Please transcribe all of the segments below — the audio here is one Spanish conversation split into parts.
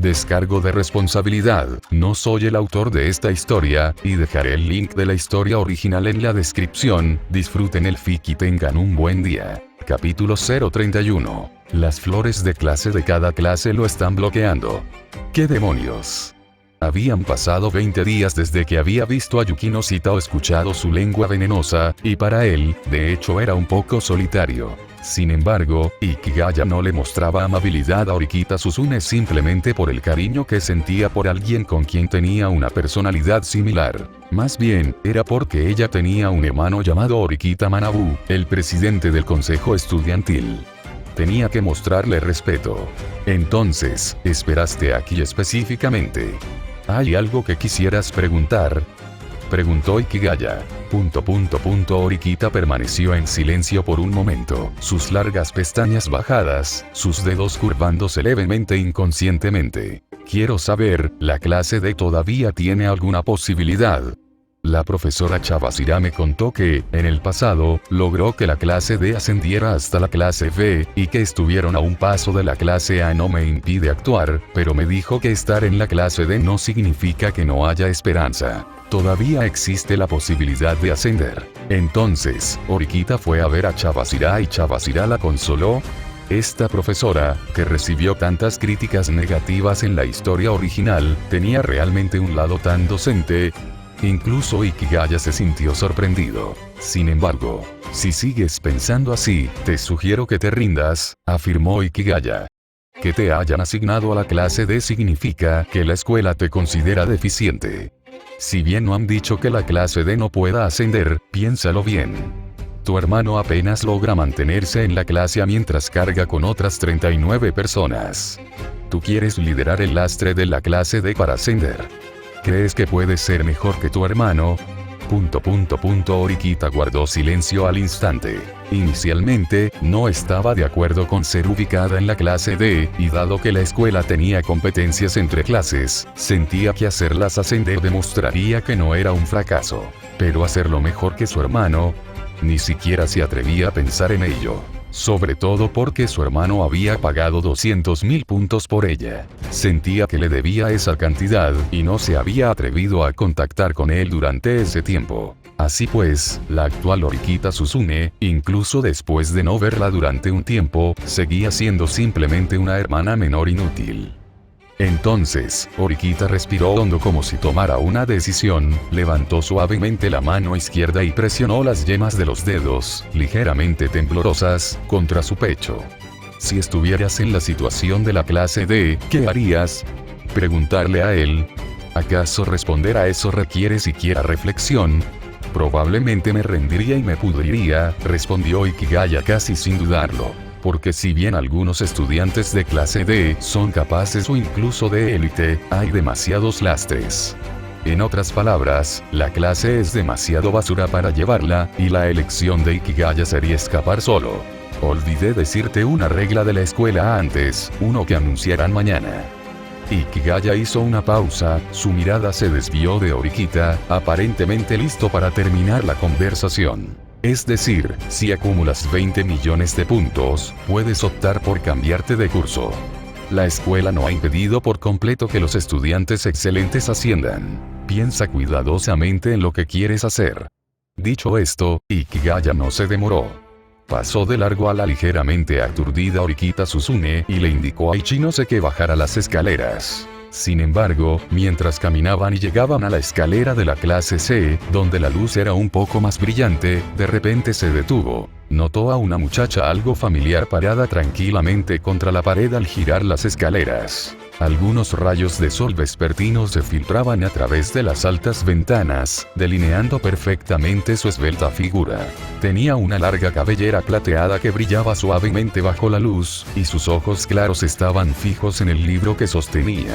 Descargo de responsabilidad, no soy el autor de esta historia, y dejaré el link de la historia original en la descripción. Disfruten el fic y tengan un buen día. Capítulo 031. Las flores de clase de cada clase lo están bloqueando. ¿Qué demonios? Habían pasado 20 días desde que había visto a Yukino Shita o escuchado su lengua venenosa, y para él, de hecho era un poco solitario. Sin embargo, Ikigaya no le mostraba amabilidad a Orikita Suzune simplemente por el cariño que sentía por alguien con quien tenía una personalidad similar. Más bien, era porque ella tenía un hermano llamado Orikita Manabu, el presidente del consejo estudiantil. Tenía que mostrarle respeto. Entonces, ¿esperaste aquí específicamente? ¿Hay algo que quisieras preguntar? Preguntó Ikigaya. Orikita permaneció en silencio por un momento, sus largas pestañas bajadas, sus dedos curvándose levemente inconscientemente. Quiero saber, ¿la clase D todavía tiene alguna posibilidad? La profesora Chabashira me contó que, en el pasado, logró que la clase D ascendiera hasta la clase B, y que estuvieron a un paso de la clase A. No me impide actuar, pero me dijo que estar en la clase D no significa que no haya esperanza. Todavía existe la posibilidad de ascender. Entonces, Orikita fue a ver a Chabashira y Chabashira la consoló. Esta profesora, que recibió tantas críticas negativas en la historia original, tenía realmente un lado tan docente. Incluso Ikigaya se sintió sorprendido. Sin embargo, si sigues pensando así, te sugiero que te rindas, afirmó Ikigaya. Que te hayan asignado a la clase D significa que la escuela te considera deficiente. Si bien no han dicho que la clase D no pueda ascender, piénsalo bien. Tu hermano apenas logra mantenerse en la clase A mientras carga con otras 39 personas. Tú quieres liderar el lastre de la clase D para ascender. ¿Crees que puedes ser mejor que tu hermano? Orikita guardó silencio al instante. Inicialmente, no estaba de acuerdo con ser ubicada en la clase D, y dado que la escuela tenía competencias entre clases, sentía que hacerlas ascender demostraría que no era un fracaso. Pero hacerlo mejor que su hermano, ni siquiera se atrevía a pensar en ello. Sobre todo porque su hermano había pagado 200.000 puntos por ella. Sentía que le debía esa cantidad, y no se había atrevido a contactar con él durante ese tiempo. Así pues, la actual Orikita Suzune, incluso después de no verla durante un tiempo, seguía siendo simplemente una hermana menor inútil. Entonces, Orikita respiró hondo como si tomara una decisión, levantó suavemente la mano izquierda y presionó las yemas de los dedos, ligeramente temblorosas, contra su pecho. Si estuvieras en la situación de la clase D, ¿qué harías? Preguntarle a él. ¿Acaso responder a eso requiere siquiera reflexión? Probablemente me rendiría y me pudriría, respondió Ikigaya casi sin dudarlo. Porque si bien algunos estudiantes de clase D son capaces o incluso de élite, hay demasiados lastres. En otras palabras, la clase es demasiado basura para llevarla, y la elección de Ikigaya sería escapar solo. Olvidé decirte una regla de la escuela antes, uno que anunciarán mañana. Ikigaya hizo una pausa, su mirada se desvió de Orikita, aparentemente listo para terminar la conversación. Es decir, si acumulas 20 millones de puntos, puedes optar por cambiarte de curso. La escuela no ha impedido por completo que los estudiantes excelentes asciendan. Piensa cuidadosamente en lo que quieres hacer. Dicho esto, Ikigaya no se demoró. Pasó de largo a la ligeramente aturdida Orikita Suzune y le indicó a Ichinose que bajara las escaleras. Sin embargo, mientras caminaban y llegaban a la escalera de la clase C, donde la luz era un poco más brillante, de repente se detuvo. Notó a una muchacha algo familiar parada tranquilamente contra la pared al girar las escaleras. Algunos rayos de sol vespertinos se filtraban a través de las altas ventanas, delineando perfectamente su esbelta figura. Tenía una larga cabellera plateada que brillaba suavemente bajo la luz, y sus ojos claros estaban fijos en el libro que sostenía.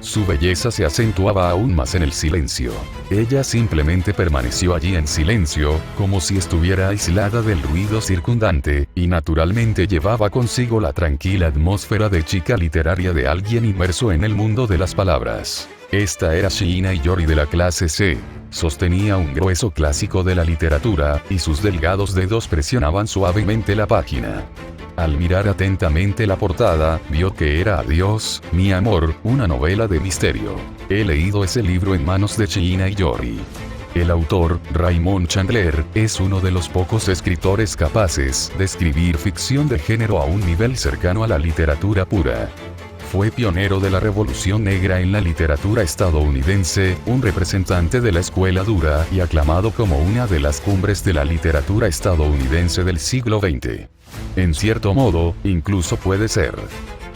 Su belleza se acentuaba aún más en el silencio. Ella simplemente permaneció allí en silencio, como si estuviera aislada del ruido circundante, y naturalmente llevaba consigo la tranquila atmósfera de chica literaria de alguien inmerso en el mundo de las palabras. Esta era Shiina Iyori de la clase C. Sostenía un grueso clásico de la literatura, y sus delgados dedos presionaban suavemente la página. Al mirar atentamente la portada, vio que era Adiós, mi amor, una novela de misterio. He leído ese libro en manos de China y Yori. El autor, Raymond Chandler, es uno de los pocos escritores capaces de escribir ficción de género a un nivel cercano a la literatura pura. Fue pionero de la Revolución Negra en la literatura estadounidense, un representante de la escuela dura y aclamado como una de las cumbres de la literatura estadounidense del siglo XX. En cierto modo, incluso puede ser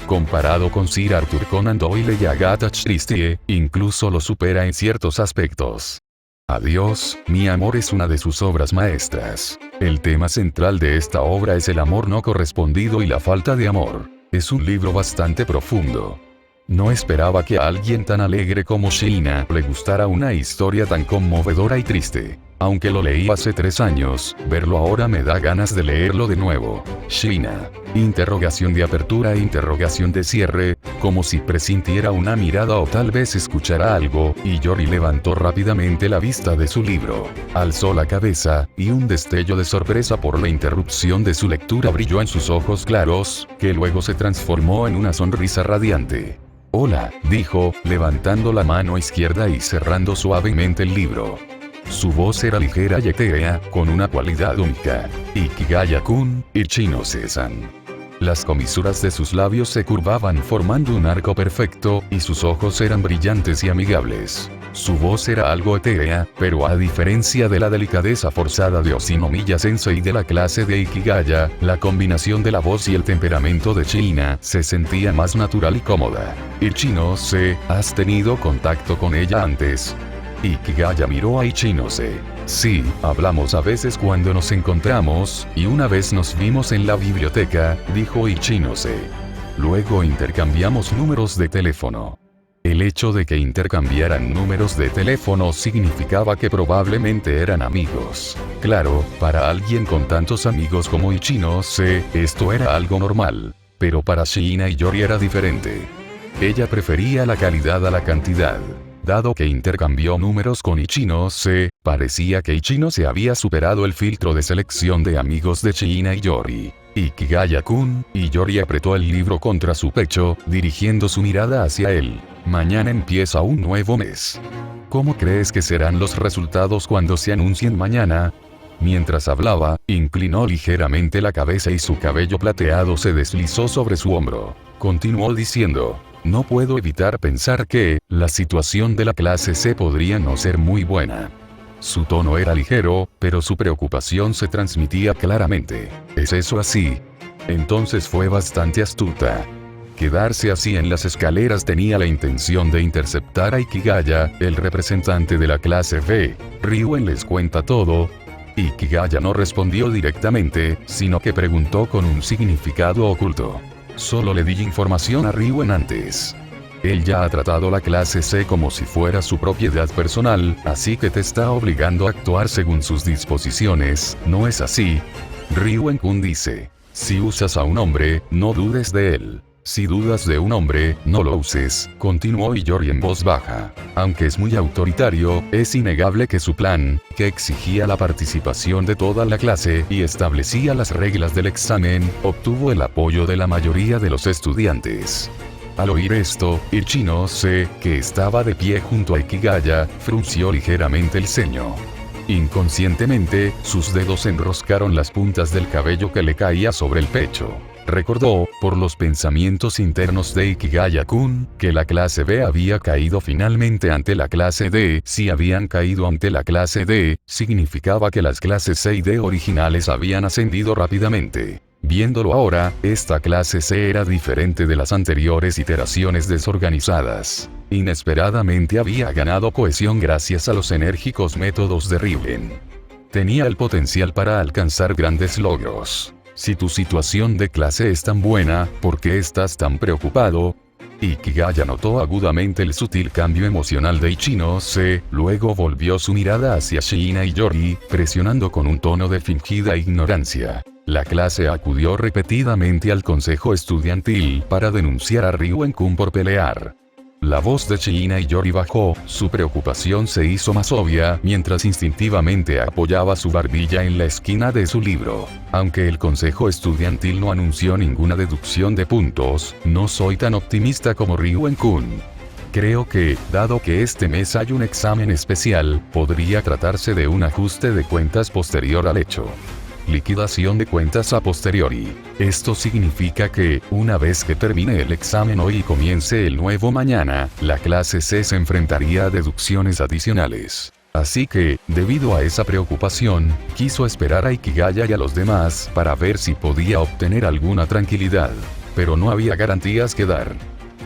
comparado con Sir Arthur Conan Doyle y Agatha Christie, incluso lo supera en ciertos aspectos. Adiós, mi amor es una de sus obras maestras. El tema central de esta obra es el amor no correspondido y la falta de amor. Es un libro bastante profundo. No esperaba que a alguien tan alegre como Sheena le gustara una historia tan conmovedora y triste. Aunque lo leí hace 3 años, verlo ahora me da ganas de leerlo de nuevo. Sheena. Interrogación de apertura e interrogación de cierre, como si presintiera una mirada o tal vez escuchara algo, y Yori levantó rápidamente la vista de su libro. Alzó la cabeza, y un destello de sorpresa por la interrupción de su lectura brilló en sus ojos claros, que luego se transformó en una sonrisa radiante. Hola, dijo, levantando la mano izquierda y cerrando suavemente el libro. Su voz era ligera y etérea, con una cualidad única. Ikigaya-kun, Ichinose-san. Las comisuras de sus labios se curvaban formando un arco perfecto, y sus ojos eran brillantes y amigables. Su voz era algo etérea, pero a diferencia de la delicadeza forzada de Oshinomiya Sensei de la clase de Ikigaya, la combinación de la voz y el temperamento de China se sentía más natural y cómoda. Ichinose, ¿has tenido contacto con ella antes? Ikigaya miró a Ichinose. Sí, hablamos a veces cuando nos encontramos, y una vez nos vimos en la biblioteca, dijo Ichinose. Luego intercambiamos números de teléfono. El hecho de que intercambiaran números de teléfono significaba que probablemente eran amigos. Claro, para alguien con tantos amigos como Ichinose, esto era algo normal. Pero para Sheena y Yori era diferente. Ella prefería la calidad a la cantidad. Dado que intercambió números con Ichinose, parecía que Ichinose había superado el filtro de selección de amigos de Sheena y Yori. Ikigaya-kun, y Yori apretó el libro contra su pecho, dirigiendo su mirada hacia él. Mañana empieza un nuevo mes. ¿Cómo crees que serán los resultados cuando se anuncien mañana? Mientras hablaba, inclinó ligeramente la cabeza y su cabello plateado se deslizó sobre su hombro. Continuó diciendo. No puedo evitar pensar que, la situación de la clase C podría no ser muy buena. Su tono era ligero, pero su preocupación se transmitía claramente. ¿Es eso así? Entonces fue bastante astuta. Quedarse así en las escaleras tenía la intención de interceptar a Ikigaya, el representante de la clase B. Ryuen les cuenta todo. Ikigaya no respondió directamente, sino que preguntó con un significado oculto. Solo le di información a Ryuen antes. Él ya ha tratado la clase C como si fuera su propiedad personal, así que te está obligando a actuar según sus disposiciones, ¿no es así? Ryuen-kun dice. Si usas a un hombre, no dudes de él. Si dudas de un hombre, no lo uses, continuó Yori en voz baja. Aunque es muy autoritario, es innegable que su plan, que exigía la participación de toda la clase y establecía las reglas del examen, obtuvo el apoyo de la mayoría de los estudiantes. Al oír esto, Ichinose, que estaba de pie junto a Ikigaya, frunció ligeramente el ceño. Inconscientemente, sus dedos enroscaron las puntas del cabello que le caía sobre el pecho. Recordó, por los pensamientos internos de Ikigaya-kun, que la clase B había caído finalmente ante la clase D. Si habían caído ante la clase D, significaba que las clases C y D originales habían ascendido rápidamente. Viéndolo ahora, esta clase C era diferente de las anteriores iteraciones desorganizadas. Inesperadamente había ganado cohesión gracias a los enérgicos métodos de Ryuen. Tenía el potencial para alcanzar grandes logros. Si tu situación de clase es tan buena, ¿por qué estás tan preocupado? Ikigaya notó agudamente el sutil cambio emocional de Ichinose, luego volvió su mirada hacia Sheena y Yori, presionando con un tono de fingida ignorancia. La clase acudió repetidamente al consejo estudiantil para denunciar a Ryuen-kun por pelear. La voz de Chihina Iyori bajó, su preocupación se hizo más obvia mientras instintivamente apoyaba su barbilla en la esquina de su libro. Aunque el consejo estudiantil no anunció ninguna deducción de puntos, no soy tan optimista como Ryuen-kun. Creo que, dado que este mes hay un examen especial, podría tratarse de un ajuste de cuentas posterior al hecho. Liquidación de cuentas a posteriori. Esto significa que, una vez que termine el examen hoy y comience el nuevo mañana, la clase C se enfrentaría a deducciones adicionales. Así que, debido a esa preocupación, quiso esperar a Ikigaya y a los demás para ver si podía obtener alguna tranquilidad. Pero no había garantías que dar.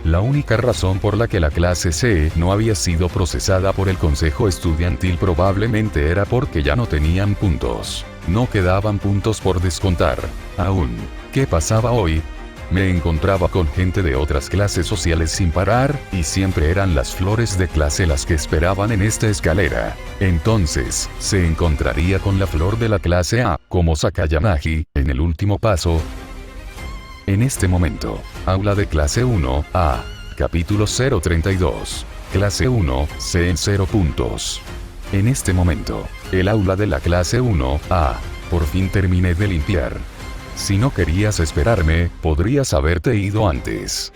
La única razón por la que la clase C no había sido procesada por el consejo estudiantil probablemente era porque ya no tenían puntos. No quedaban puntos por descontar. Aún. ¿Qué pasaba hoy? Me encontraba con gente de otras clases sociales sin parar, y siempre eran las flores de clase las que esperaban en esta escalera. Entonces, se encontraría con la flor de la clase A, como Sakayanagi, en el último paso. En este momento, aula de clase 1, A. Capítulo 032. Clase 1, C en 0 puntos. En este momento, el aula de la clase 1, A. Por fin terminé de limpiar. Si no querías esperarme, podrías haberte ido antes.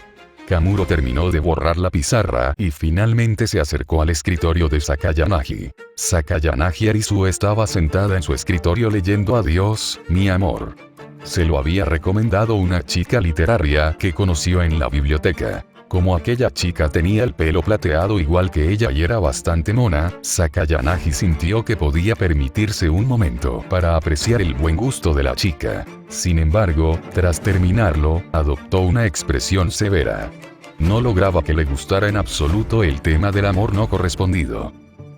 Kamuro terminó de borrar la pizarra y finalmente se acercó al escritorio de Sakayanagi. Sakayanagi Arisu estaba sentada en su escritorio leyendo Adiós, mi amor. Se lo había recomendado una chica literaria que conoció en la biblioteca. Como aquella chica tenía el pelo plateado igual que ella y era bastante mona, Sakayanagi sintió que podía permitirse un momento para apreciar el buen gusto de la chica. Sin embargo, tras terminarlo, adoptó una expresión severa. No lograba que le gustara en absoluto el tema del amor no correspondido.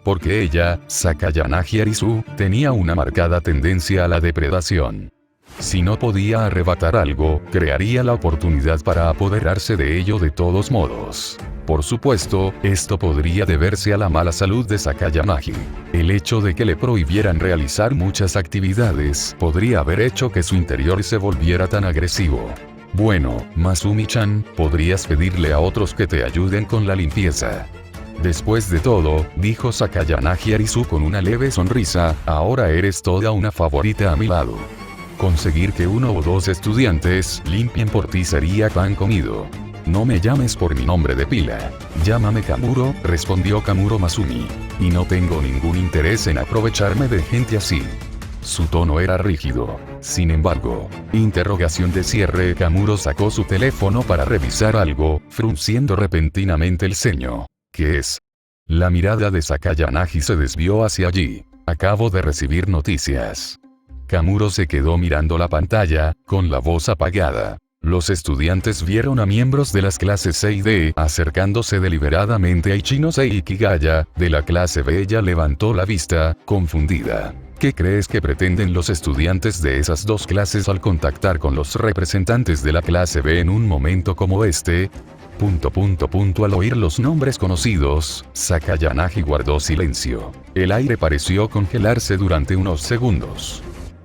Porque ella, Sakayanagi Arisu, tenía una marcada tendencia a la depredación. Si no podía arrebatar algo, crearía la oportunidad para apoderarse de ello de todos modos. Por supuesto, esto podría deberse a la mala salud de Sakayanagi. El hecho de que le prohibieran realizar muchas actividades podría haber hecho que su interior se volviera tan agresivo. Bueno, Masumi-chan, podrías pedirle a otros que te ayuden con la limpieza. Después de todo, dijo Sakayanagi Arisu con una leve sonrisa, ahora eres toda una favorita a mi lado. Conseguir que uno o dos estudiantes limpien por ti sería pan comido. No me llames por mi nombre de pila. Llámame Kamuro, respondió Kamuro Masumi. Y no tengo ningún interés en aprovecharme de gente así. Su tono era rígido. Sin embargo, interrogación de cierre. Kamuro sacó su teléfono para revisar algo, frunciendo repentinamente el ceño. ¿Qué es? La mirada de Sakayanagi se desvió hacia allí. Acabo de recibir noticias. Kamuro se quedó mirando la pantalla, con la voz apagada. Los estudiantes vieron a miembros de las clases C y D acercándose deliberadamente a Ichinose y Ikigaya. De la clase B ella levantó la vista, confundida. ¿Qué crees que pretenden los estudiantes de esas dos clases al contactar con los representantes de la clase B en un momento como este? Al oír los nombres conocidos, Sakayanagi guardó silencio. El aire pareció congelarse durante unos segundos.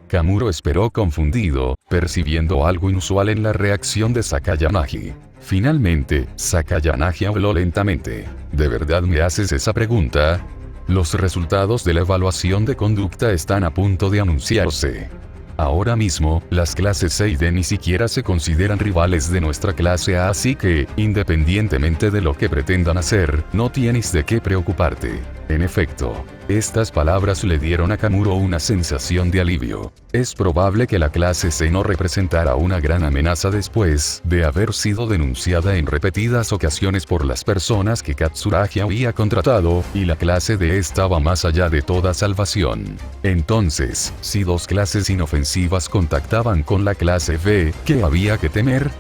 Kamuro esperó confundido, percibiendo algo inusual en la reacción de Sakayanagi. Finalmente, Sakayanagi habló lentamente. ¿De verdad me haces esa pregunta? Los resultados de la evaluación de conducta están a punto de anunciarse. Ahora mismo, las clases C y D ni siquiera se consideran rivales de nuestra clase A, así que, independientemente de lo que pretendan hacer, no tienes de qué preocuparte. En efecto, estas palabras le dieron a Kamuro una sensación de alivio. Es probable que la clase C no representara una gran amenaza después de haber sido denunciada en repetidas ocasiones por las personas que Katsuragi había contratado, y la clase D estaba más allá de toda salvación. Entonces, si dos clases inofensivas contactaban con la clase B, ¿qué había que temer?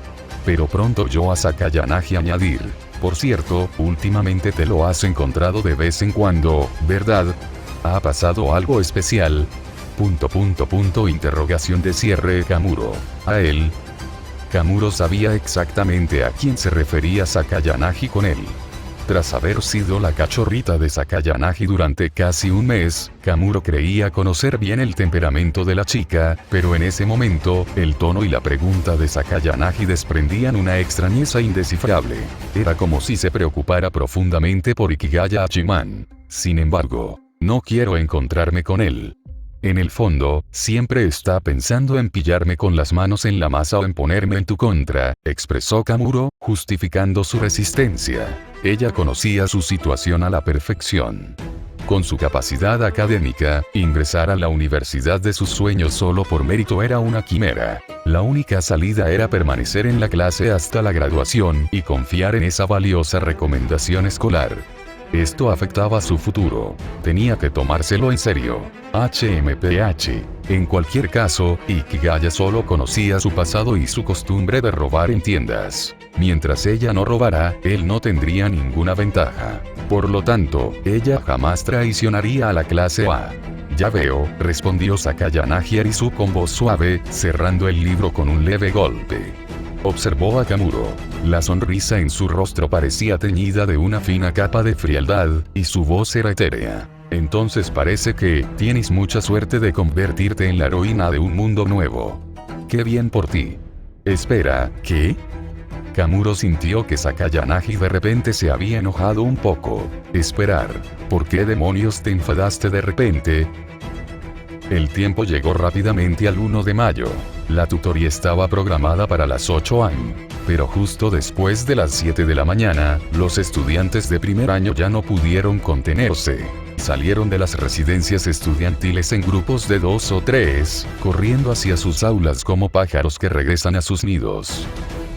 Pero pronto oyó a Sakayanagi añadir. Por cierto, últimamente te lo has encontrado de vez en cuando, ¿verdad? ¿Ha pasado algo especial? Interrogación de cierre. Kamuro. ¿A él? Kamuro sabía exactamente a quién se refería Sakayanagi con él. Tras haber sido la cachorrita de Sakayanagi durante casi un mes, Kamuro creía conocer bien el temperamento de la chica, pero en ese momento, el tono y la pregunta de Sakayanagi desprendían una extrañeza indescifrable. Era como si se preocupara profundamente por Ikigaya Hachiman. Sin embargo, no quiero encontrarme con él. En el fondo, siempre está pensando en pillarme con las manos en la masa o en ponerme en tu contra, expresó Kamuro, justificando su resistencia. Ella conocía su situación a la perfección. Con su capacidad académica, ingresar a la universidad de sus sueños solo por mérito era una quimera. La única salida era permanecer en la clase hasta la graduación y confiar en esa valiosa recomendación escolar. Esto afectaba su futuro. Tenía que tomárselo en serio. HMPH. En cualquier caso, Ikigaya solo conocía su pasado y su costumbre de robar en tiendas. Mientras ella no robara, él no tendría ninguna ventaja. Por lo tanto, ella jamás traicionaría a la clase A. Ya veo, respondió Sakayanagi Arisu con voz suave, cerrando el libro con un leve golpe. Observó a Kamuro. La sonrisa en su rostro parecía teñida de una fina capa de frialdad, y su voz era etérea. Entonces parece que tienes mucha suerte de convertirte en la heroína de un mundo nuevo. ¡Qué bien por ti! Espera, ¿qué? Kamuro sintió que Sakayanagi de repente se había enojado un poco. Esperar. ¿Por qué demonios te enfadaste de repente? El tiempo llegó rápidamente al 1 de mayo. La tutoría estaba programada para las 8 am. Pero justo después de las 7 de la mañana, los estudiantes de primer año ya no pudieron contenerse. Salieron de las residencias estudiantiles en grupos de 2 o 3, corriendo hacia sus aulas como pájaros que regresan a sus nidos.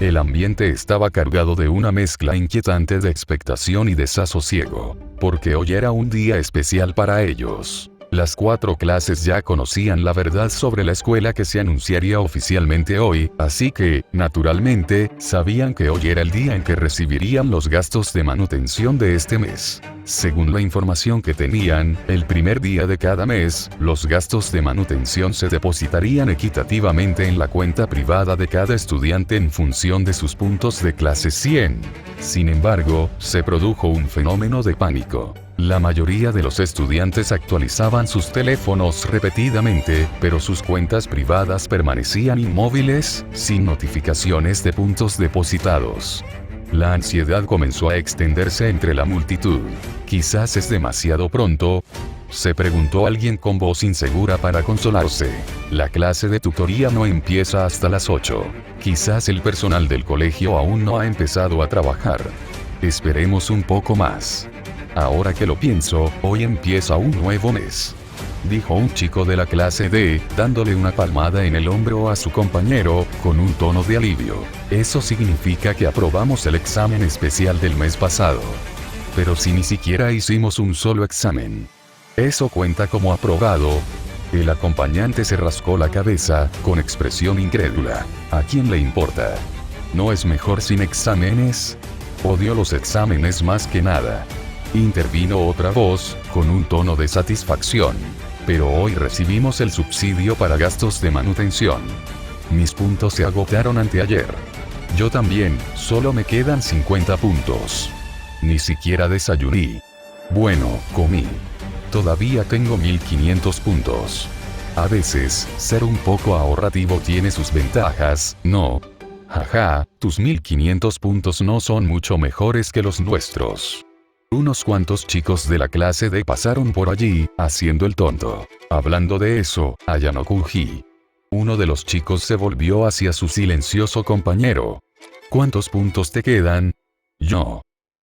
El ambiente estaba cargado de una mezcla inquietante de expectación y desasosiego, porque hoy era un día especial para ellos. Las 4 clases ya conocían la verdad sobre la escuela que se anunciaría oficialmente hoy, así que, naturalmente, sabían que hoy era el día en que recibirían los gastos de manutención de este mes. Según la información que tenían, el primer día de cada mes, los gastos de manutención se depositarían equitativamente en la cuenta privada de cada estudiante en función de sus puntos de clase 100. Sin embargo, se produjo un fenómeno de pánico. La mayoría de los estudiantes actualizaban sus teléfonos repetidamente, pero sus cuentas privadas permanecían inmóviles, sin notificaciones de puntos depositados. La ansiedad comenzó a extenderse entre la multitud. Quizás es demasiado pronto, se preguntó alguien con voz insegura para consolarse. La clase de tutoría no empieza hasta las 8. Quizás el personal del colegio aún no ha empezado a trabajar. Esperemos un poco más. Ahora que lo pienso, hoy empieza un nuevo mes, dijo un chico de la clase D, dándole una palmada en el hombro a su compañero, con un tono de alivio. Eso significa que aprobamos el examen especial del mes pasado. Pero si ni siquiera hicimos un solo examen. ¿Eso cuenta como aprobado? El acompañante se rascó la cabeza, con expresión incrédula. ¿A quién le importa? ¿No es mejor sin exámenes? Odio los exámenes más que nada. Intervino otra voz, con un tono de satisfacción. Pero hoy recibimos el subsidio para gastos de manutención. Mis puntos se agotaron anteayer. Yo también, solo me quedan 50 puntos. Ni siquiera desayuné. Bueno, comí. Todavía tengo 1500 puntos. A veces, ser un poco ahorrativo tiene sus ventajas, ¿no? Jaja, tus 1500 puntos no son mucho mejores que los nuestros. Unos cuantos chicos de la clase D pasaron por allí, haciendo el tonto. Hablando de eso, Ayano-Kuji. Uno de los chicos se volvió hacia su silencioso compañero. ¿Cuántos puntos te quedan? Yo.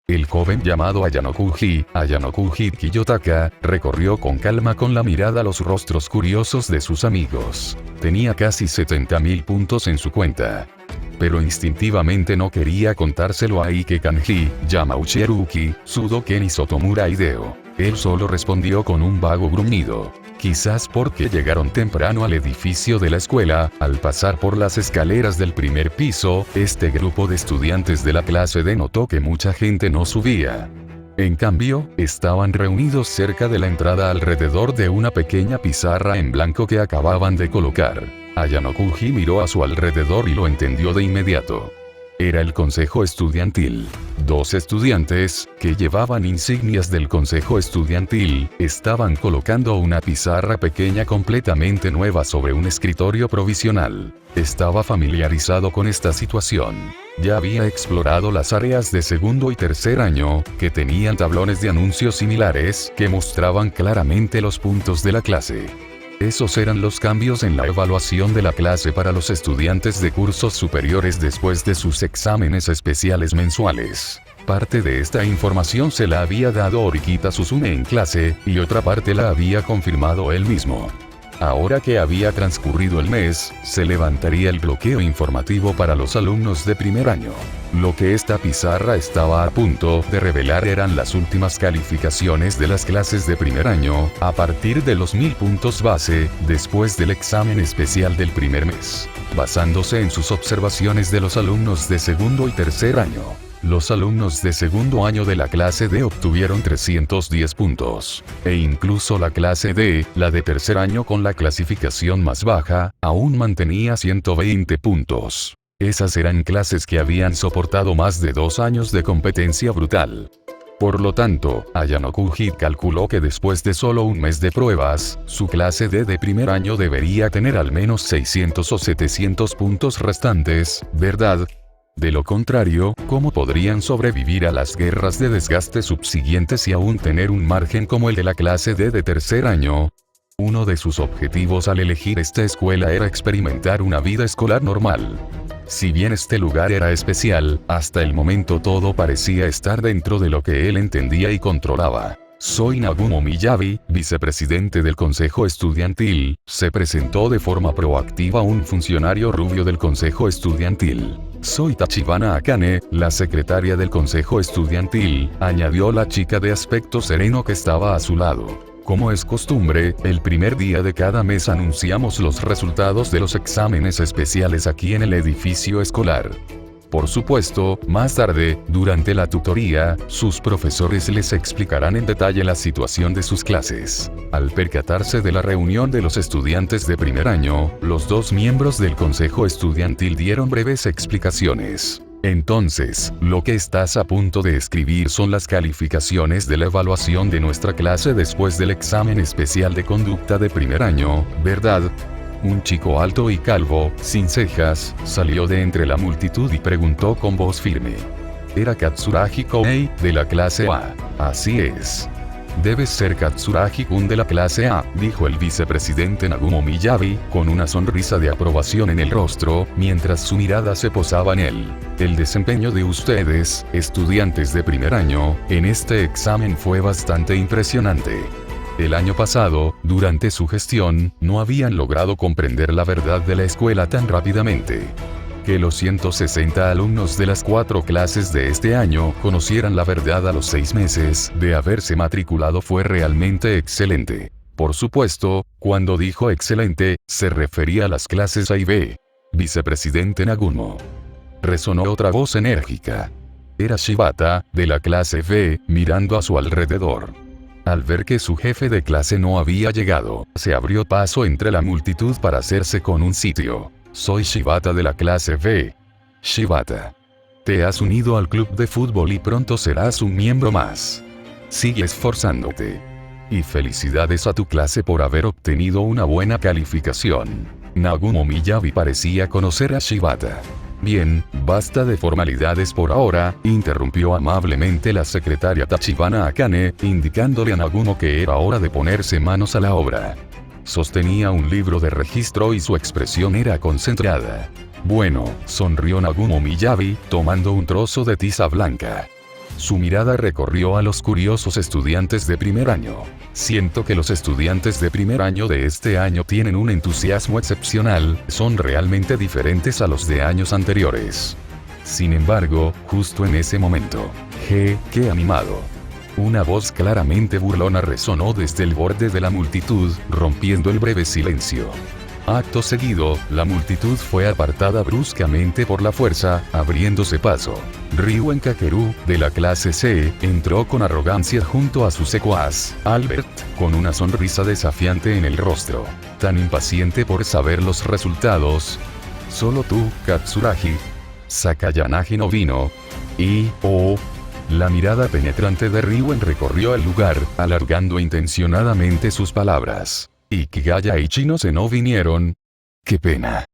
El joven llamado Ayano-Kuji Kiyotaka, recorrió con calma con la mirada los rostros curiosos de sus amigos. Tenía casi 70.000 puntos en su cuenta. Pero instintivamente no quería contárselo a Ike Kanji, Yamauchi Haruki, Sudoken y Sotomura Hideo. Él solo respondió con un vago gruñido. Quizás porque llegaron temprano al edificio de la escuela, al pasar por las escaleras del primer piso, este grupo de estudiantes de la clase D notó que mucha gente no subía. En cambio, estaban reunidos cerca de la entrada alrededor de una pequeña pizarra en blanco que acababan de colocar. Ayano-Kuji miró a su alrededor y lo entendió de inmediato. Era el consejo estudiantil. Dos estudiantes, que llevaban insignias del consejo estudiantil, estaban colocando una pizarra pequeña completamente nueva sobre un escritorio provisional. Estaba familiarizado con esta situación. Ya había explorado las áreas de segundo y tercer año, que tenían tablones de anuncios similares que mostraban claramente los puntos de la clase. Esos eran los cambios en la evaluación de la clase para los estudiantes de cursos superiores después de sus exámenes especiales mensuales. Parte de esta información se la había dado Orikita Suzume en clase, y otra parte la había confirmado él mismo. Ahora que había transcurrido el mes, se levantaría el bloqueo informativo para los alumnos de primer año. Lo que esta pizarra estaba a punto de revelar eran las últimas calificaciones de las clases de primer año, a partir de los 1000 puntos base, después del examen especial del primer mes. Basándose en sus observaciones de los alumnos de segundo y tercer año. Los alumnos de segundo año de la clase D obtuvieron 310 puntos. E incluso la clase D, la de tercer año con la clasificación más baja, aún mantenía 120 puntos. Esas eran clases que habían soportado más de 2 años de competencia brutal. Por lo tanto, Ayanokuji calculó que después de solo un mes de pruebas, su clase D de primer año debería tener al menos 600 o 700 puntos restantes, ¿verdad? De lo contrario, ¿cómo podrían sobrevivir a las guerras de desgaste subsiguientes y aún tener un margen como el de la clase D de tercer año? Uno de sus objetivos al elegir esta escuela era experimentar una vida escolar normal. Si bien este lugar era especial, hasta el momento todo parecía estar dentro de lo que él entendía y controlaba. Soy Nagumo Miyabi, vicepresidente del consejo estudiantil, se presentó de forma proactiva un funcionario rubio del consejo estudiantil. Soy Tachibana Akane, la secretaria del consejo estudiantil, añadió la chica de aspecto sereno que estaba a su lado. Como es costumbre, el primer día de cada mes anunciamos los resultados de los exámenes especiales aquí en el edificio escolar. Por supuesto, más tarde, durante la tutoría, sus profesores les explicarán en detalle la situación de sus clases. Al percatarse de la reunión de los estudiantes de primer año, los dos miembros del consejo estudiantil dieron breves explicaciones. Entonces, lo que estás a punto de escribir son las calificaciones de la evaluación de nuestra clase después del examen especial de conducta de primer año, ¿verdad? Un chico alto y calvo, sin cejas, salió de entre la multitud y preguntó con voz firme. Era Katsuragi Koei, de la clase A. Así es. Debes ser Katsuragi-kun de la clase A, dijo el vicepresidente Nagumo Miyabi, con una sonrisa de aprobación en el rostro, mientras su mirada se posaba en él. El desempeño de ustedes, estudiantes de primer año, en este examen fue bastante impresionante. El año pasado, durante su gestión, no habían logrado comprender la verdad de la escuela tan rápidamente. Que los 160 alumnos de las 4 clases de este año conocieran la verdad a los 6 meses de haberse matriculado fue realmente excelente. Por supuesto, cuando dijo excelente, se refería a las clases A y B. Vicepresidente Nagumo. Resonó otra voz enérgica. Era Shibata, de la clase B, mirando a su alrededor. Al ver que su jefe de clase no había llegado, se abrió paso entre la multitud para hacerse con un sitio. Soy Shibata de la clase B. Shibata. Te has unido al club de fútbol y pronto serás un miembro más. Sigue esforzándote. Y felicidades a tu clase por haber obtenido una buena calificación. Nagumo Miyabi parecía conocer a Shibata. Bien, basta de formalidades por ahora, interrumpió amablemente la secretaria Tachibana Akane, indicándole a Nagumo que era hora de ponerse manos a la obra. Sostenía un libro de registro y su expresión era concentrada. Bueno, sonrió Nagumo Miyabi, tomando un trozo de tiza blanca. Su mirada recorrió a los curiosos estudiantes de primer año. Siento que los estudiantes de primer año de este año tienen un entusiasmo excepcional, son realmente diferentes a los de años anteriores. Sin embargo, justo en ese momento, ¡qué animado! Una voz claramente burlona resonó desde el borde de la multitud, rompiendo el breve silencio. Acto seguido, la multitud fue apartada bruscamente por la fuerza, abriéndose paso. Ryuen Kakeru, de la clase C, entró con arrogancia junto a su secuaz, Albert, con una sonrisa desafiante en el rostro. Tan impaciente por saber los resultados. Solo tú, Katsuragi. Sakayanagi no vino. La mirada penetrante de Ryuen recorrió el lugar, alargando intencionadamente sus palabras. ¿Y Kigaya y Chinose no vinieron? ¡Qué pena!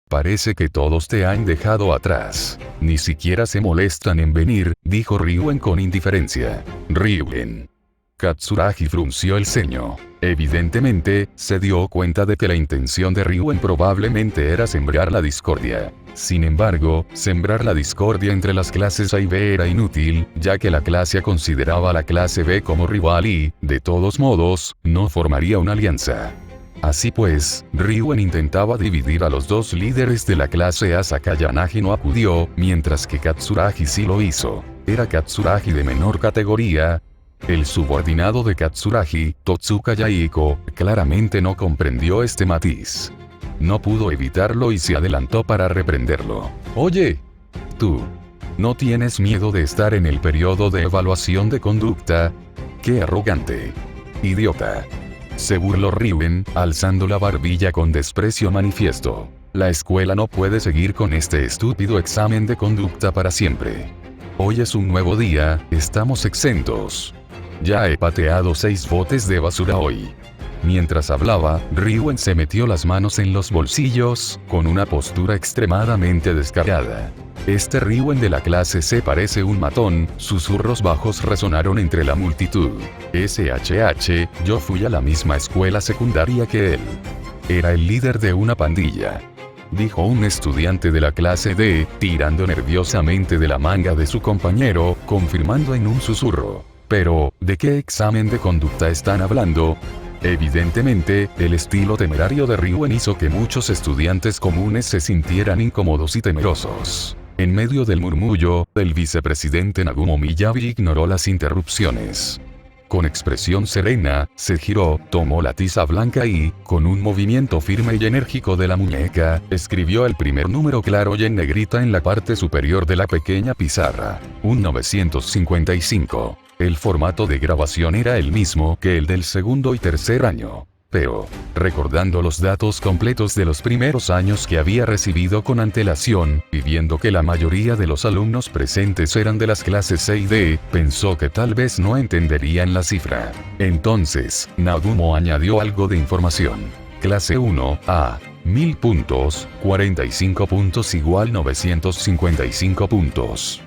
Parece que todos te han dejado atrás. Ni siquiera se molestan en venir, dijo Ryuen con indiferencia. Ryuen. Katsuragi frunció el ceño. Evidentemente, se dio cuenta de que la intención de Ryuen probablemente era sembrar la discordia. Sin embargo, sembrar la discordia entre las clases A y B era inútil, ya que la clase A consideraba a la clase B como rival y, de todos modos, no formaría una alianza. Así pues, Ryuen intentaba dividir a los dos líderes de la clase A. Sakayanagi no acudió, mientras que Katsuragi sí lo hizo. Era Katsuragi de menor categoría. El subordinado de Katsuragi, Totsuka Yaiko, claramente no comprendió este matiz. No pudo evitarlo y se adelantó para reprenderlo. Oye, tú, ¿no tienes miedo de estar en el periodo de evaluación de conducta? ¡Qué arrogante! ¡Idiota! Se burló Ryuen, alzando la barbilla con desprecio manifiesto. La escuela no puede seguir con este estúpido examen de conducta para siempre. Hoy es un nuevo día, estamos exentos. Ya he pateado 6 botes de basura hoy. Mientras hablaba, Ryuen se metió las manos en los bolsillos, con una postura extremadamente descarada. Este Ryuen de la clase C parece un matón, susurros bajos resonaron entre la multitud. SHH, yo fui a la misma escuela secundaria que él. Era el líder de una pandilla. Dijo un estudiante de la clase D, tirando nerviosamente de la manga de su compañero, confirmando en un susurro. Pero, ¿de qué examen de conducta están hablando? Evidentemente, el estilo temerario de Ryuen hizo que muchos estudiantes comunes se sintieran incómodos y temerosos. En medio del murmullo, el vicepresidente Nagumo Miyabi ignoró las interrupciones. Con expresión serena, se giró, tomó la tiza blanca y, con un movimiento firme y enérgico de la muñeca, escribió el primer número claro y en negrita en la parte superior de la pequeña pizarra. Un 955. El formato de grabación era el mismo que el del segundo y tercer año. Pero, recordando los datos completos de los primeros años que había recibido con antelación, y viendo que la mayoría de los alumnos presentes eran de las clases C y D, pensó que tal vez no entenderían la cifra. Entonces, Nagumo añadió algo de información. Clase 1, A. 1000 puntos, 45 puntos igual 955 puntos.